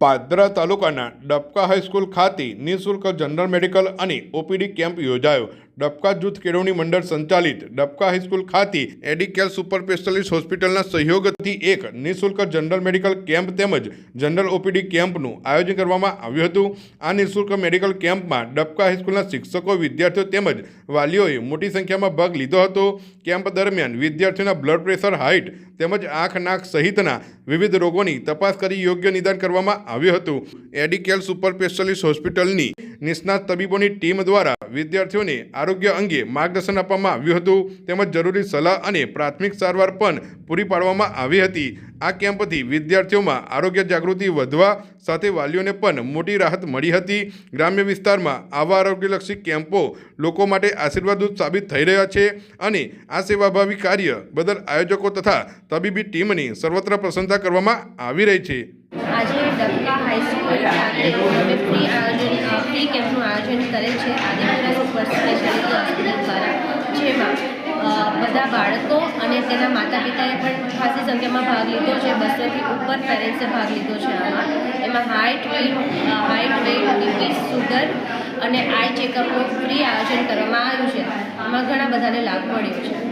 પાદરા તાલુકાના ડબકા હાઈસ્કૂલ ખાતે નિઃશુલ્ક જનરલ મેડિકલ અને ઓપીડી કેમ્પ યોજાયો. ડબકા જૂથ કેળવણી મંડળ સંચાલિત ડબકા હાઈસ્કૂલ ખાતે એડિકેલ સુપર સ્પેશિયાલિસ્ટ હોસ્પિટલના સહયોગથી એક નિઃશુલ્ક જનરલ મેડિકલ કેમ્પ તેમજ જનરલ ઓપીડી કેમ્પનું આયોજન કરવામાં આવ્યું હતું. આ નિઃશુલ્ક મેડિકલ કેમ્પમાં ડબકા હાઈસ્કૂલના શિક્ષકો, વિદ્યાર્થીઓ તેમજ વાલીઓએ મોટી સંખ્યામાં ભાગ લીધો હતો. કેમ્પ દરમિયાન વિદ્યાર્થીઓના બ્લડ પ્રેશર, હાઇટ તેમજ આંખ, નાક સહિતના વિવિધ રોગોની તપાસ કરી યોગ્ય નિદાન કરવામાં આવ્યું હતું. એડિકેલ સુપર સ્પેશિયાલિસ્ટ હોસ્પિટલની નિષ્ણાત તબીબોની ટીમ દ્વારા વિદ્યાર્થીઓને આરોગ્ય અંગે માર્ગદર્શન આપવામાં આવ્યું હતું તેમજ જરૂરી સલાહ અને પ્રાથમિક સારવાર પણ પૂરી પાડવામાં આવી હતી. આ કેમ્પથી વિદ્યાર્થીઓમાં આરોગ્ય જાગૃતિ વધવા સાથે વાલીઓને પણ મોટી રાહત મળી હતી. ગ્રામ્ય વિસ્તારમાં આવા આરોગ્યલક્ષી કેમ્પો લોકો માટે આશીર્વાદરૂપ સાબિત થઈ રહ્યા છે અને આ સેવાભાવી કાર્ય બદલ આયોજકો તથા તબીબી ટીમની સર્વત્ર પ્રશંસા કરવામાં આવી રહી છે. આજે ડબકા હાઈસ્કૂલ ખાતે અમે ફ્રી કેમ્પનું આયોજન કરેલ છે આદિપુરા સુપર સ્પેશિયાલિટી હોસ્પિટલ દ્વારા, જેમાં બધા બાળકો અને તેના માતા પિતાએ પણ ખાસી સંખ્યામાં ભાગ લીધો છે. 200થી ઉપર પેરેન્ટ્સે ભાગ લીધો છે. એમાં હાઇટ, વેઇટ, બીપી, સુગર અને આઈ ચેકઅપનું ફ્રી આયોજન કરવામાં આવ્યું છે. એમાં ઘણા બધાને લાભ મળ્યો છે.